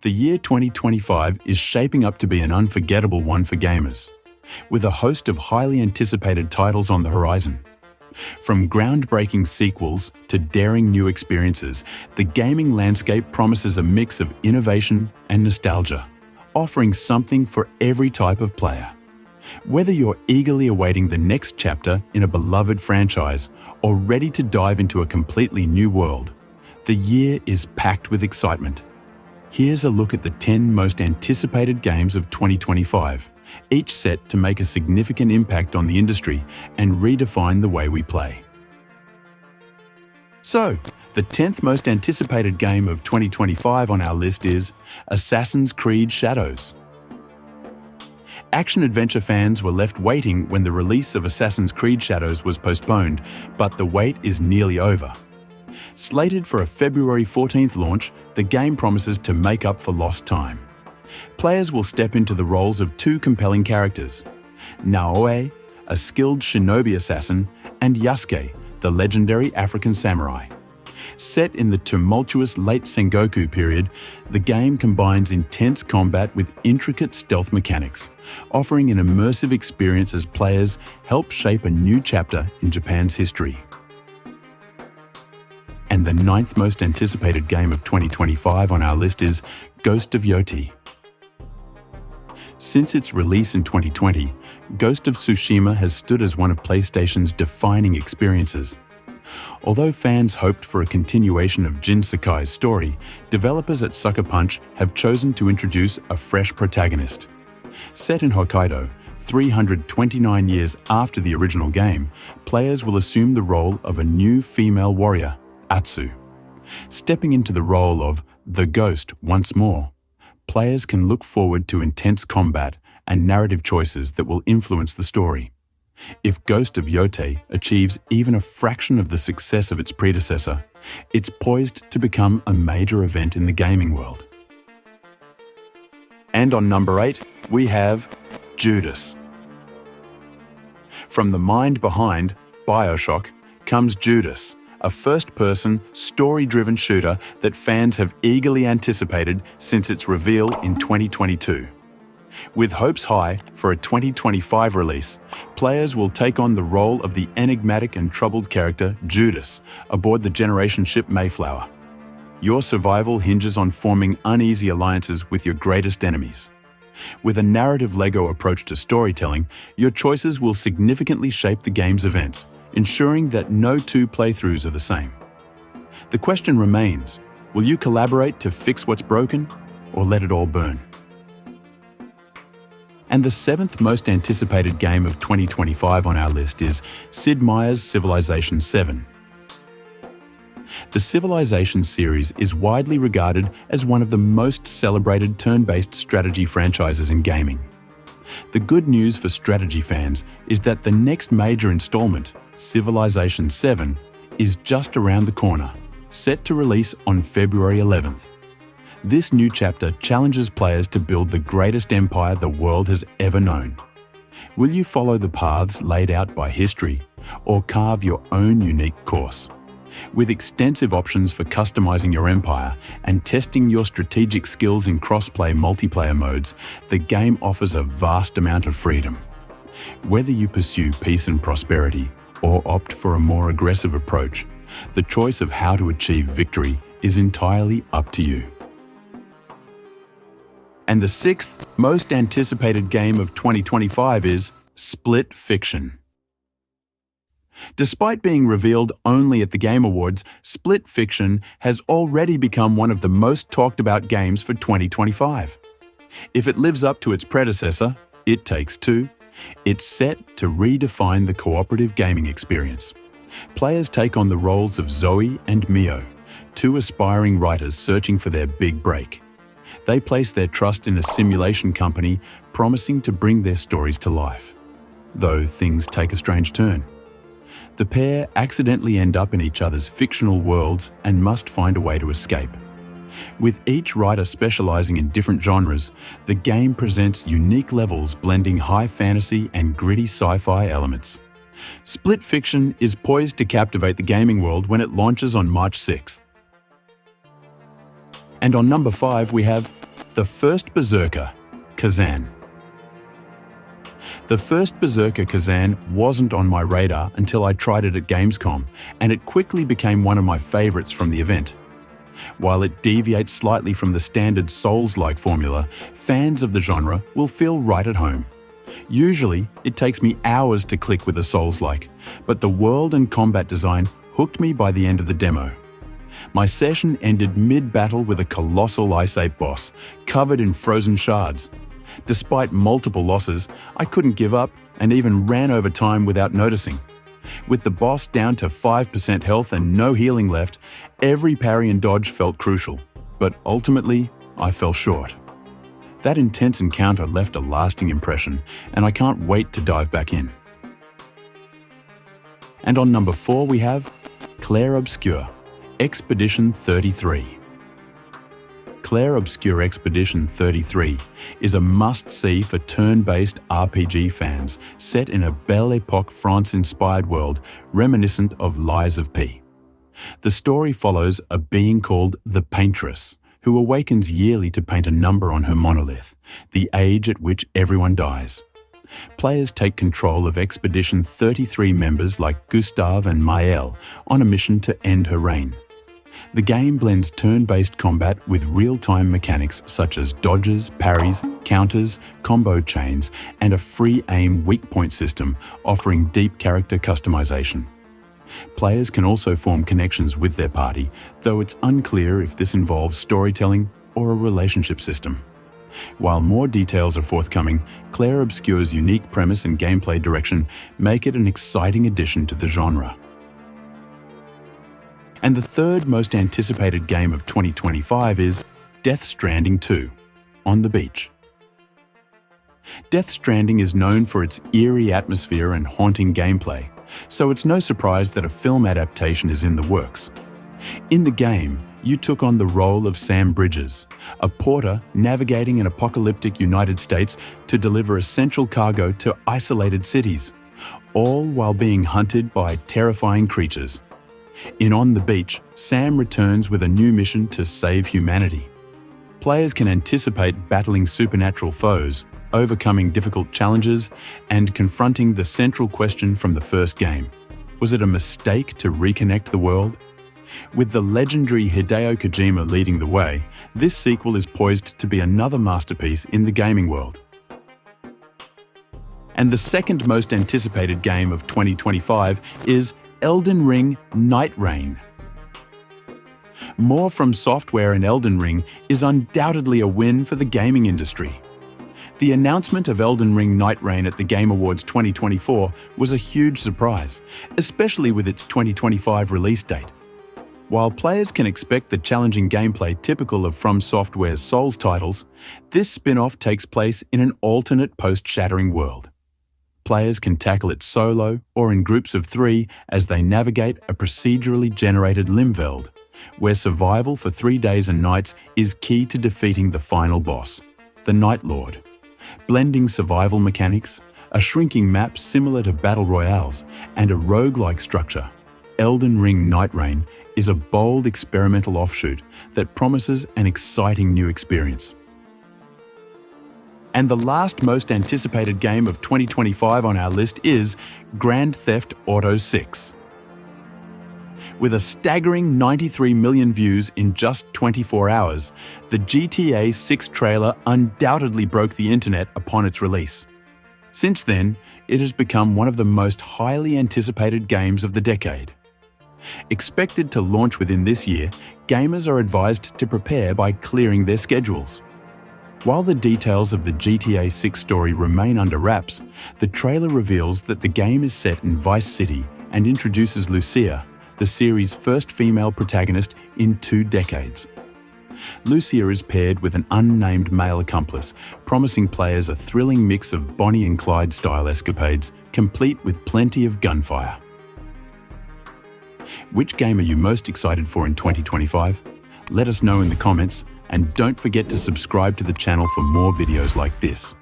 The year 2025 is shaping up to be an unforgettable one for gamers, with a host of highly anticipated titles on the horizon. From groundbreaking sequels to daring new experiences, the gaming landscape promises a mix of innovation and nostalgia, offering something for every type of player. Whether you're eagerly awaiting the next chapter in a beloved franchise or ready to dive into a completely new world, the year is packed with excitement. Here's a look at the 10 most anticipated games of 2025, each set to make a significant impact on the industry and redefine the way we play. So, the 10th most anticipated game of 2025 on our list is Assassin's Creed Shadows. Action-adventure fans were left waiting when the release of Assassin's Creed Shadows was postponed, but the wait is nearly over. Slated for a February 14th launch, the game promises to make up for lost time. Players will step into the roles of two compelling characters, Naoe, a skilled shinobi assassin, and Yasuke, the legendary African samurai. Set in the tumultuous late Sengoku period, the game combines intense combat with intricate stealth mechanics, offering an immersive experience as players help shape a new chapter in Japan's history. And the 9th most anticipated game of 2025 on our list is Ghost of Yōtei. Since its release in 2020, Ghost of Tsushima has stood as one of PlayStation's defining experiences. Although fans hoped for a continuation of Jin Sakai's story, developers at Sucker Punch have chosen to introduce a fresh protagonist. Set in Hokkaido, 329 years after the original game, players will assume the role of a new female warrior, Atsu. Stepping into the role of the Ghost once more, players can look forward to intense combat and narrative choices that will influence the story. If Ghost of Yōtei achieves even a fraction of the success of its predecessor, it's poised to become a major event in the gaming world. And on number 8, we have Judas. From the mind behind BioShock comes Judas, a first-person, story-driven shooter that fans have eagerly anticipated since its reveal in 2022. With hopes high for a 2025 release, players will take on the role of the enigmatic and troubled character Judas aboard the Generation ship Mayflower. Your survival hinges on forming uneasy alliances with your greatest enemies. With a narrative Lego approach to storytelling, your choices will significantly shape the game's events, ensuring that no two playthroughs are the same. The question remains, will you collaborate to fix what's broken, or let it all burn? And the 7th most anticipated game of 2025 on our list is Sid Meier's Civilization VII. The Civilization series is widely regarded as one of the most celebrated turn-based strategy franchises in gaming. The good news for strategy fans is that the next major installment, Civilization VII, is just around the corner, set to release on February 11th. This new chapter challenges players to build the greatest empire the world has ever known. Will you follow the paths laid out by history, or carve your own unique course? With extensive options for customizing your empire and testing your strategic skills in cross-play multiplayer modes, the game offers a vast amount of freedom. Whether you pursue peace and prosperity, or opt for a more aggressive approach, the choice of how to achieve victory is entirely up to you. And the 6th most anticipated game of 2025 is Split Fiction. Despite being revealed only at the Game Awards, Split Fiction has already become one of the most talked about games for 2025. If it lives up to its predecessor, It Takes Two, it's set to redefine the cooperative gaming experience. Players take on the roles of Zoe and Mio, two aspiring writers searching for their big break. They place their trust in a simulation company promising to bring their stories to life. Though things take a strange turn. The pair accidentally end up in each other's fictional worlds and must find a way to escape. With each writer specializing in different genres, the game presents unique levels blending high fantasy and gritty sci-fi elements. Split Fiction is poised to captivate the gaming world when it launches on March 6th. And on number 5, we have The first Berserker, Kazan. The first Berserker Kazan wasn't on my radar until I tried it at Gamescom, and it quickly became one of my favorites from the event. While it deviates slightly from the standard Souls-like formula, fans of the genre will feel right at home. Usually, it takes me hours to click with a Souls-like, but the world and combat design hooked me by the end of the demo. My session ended mid-battle with a colossal Ice Ape boss, covered in frozen shards. Despite multiple losses, I couldn't give up and even ran over time without noticing. With the boss down to 5% health and no healing left, every parry and dodge felt crucial, but ultimately, I fell short. That intense encounter left a lasting impression, and I can't wait to dive back in. And on number 4 we have Clair Obscur, Expedition 33. Clair Obscur Expedition 33 is a must-see for turn-based RPG fans set in a Belle Époque France-inspired world reminiscent of Lies of P. The story follows a being called the Paintress, who awakens yearly to paint a number on her monolith, the age at which everyone dies. Players take control of Expedition 33 members like Gustave and Meier on a mission to end her reign. The game blends turn-based combat with real-time mechanics such as dodges, parries, counters, combo chains, and a free aim weak point system offering deep character customization. Players can also form connections with their party, though it's unclear if this involves storytelling or a relationship system. While more details are forthcoming, Clair Obscur's unique premise and gameplay direction make it an exciting addition to the genre. And the third most anticipated game of 2025 is Death Stranding 2, On the Beach. Death Stranding is known for its eerie atmosphere and haunting gameplay, so it's no surprise that a film adaptation is in the works. In the game, you took on the role of Sam Bridges, a porter navigating an apocalyptic United States to deliver essential cargo to isolated cities, all while being hunted by terrifying creatures. In On the Beach, Sam returns with a new mission to save humanity. Players can anticipate battling supernatural foes, overcoming difficult challenges, and confronting the central question from the first game. Was it a mistake to reconnect the world? With the legendary Hideo Kojima leading the way, this sequel is poised to be another masterpiece in the gaming world. And the second most anticipated game of 2025 is Elden Ring Night Reign. More From Software and Elden Ring is undoubtedly a win for the gaming industry. The announcement of Elden Ring Night Reign at the Game Awards 2024 was a huge surprise, especially with its 2025 release date. While players can expect the challenging gameplay typical of From Software's Souls titles, this spin-off takes place in an alternate post-Shattering world. Players can tackle it solo or in groups of 3 as they navigate a procedurally generated Limveld, where survival for 3 days and nights is key to defeating the final boss, the Night Lord. Blending survival mechanics, a shrinking map similar to Battle Royales, and a roguelike structure, Elden Ring Night Reign is a bold experimental offshoot that promises an exciting new experience. And the last most anticipated game of 2025 on our list is Grand Theft Auto 6. With a staggering 93 million views in just 24 hours, the GTA 6 trailer undoubtedly broke the internet upon its release. Since then, it has become one of the most highly anticipated games of the decade. Expected to launch within this year, gamers are advised to prepare by clearing their schedules. While the details of the GTA 6 story remain under wraps, the trailer reveals that the game is set in Vice City and introduces Lucia, the series' first female protagonist in 2 decades. Lucia is paired with an unnamed male accomplice, promising players a thrilling mix of Bonnie and Clyde-style escapades, complete with plenty of gunfire. Which game are you most excited for in 2025? Let us know in the comments, and don't forget to subscribe to the channel for more videos like this.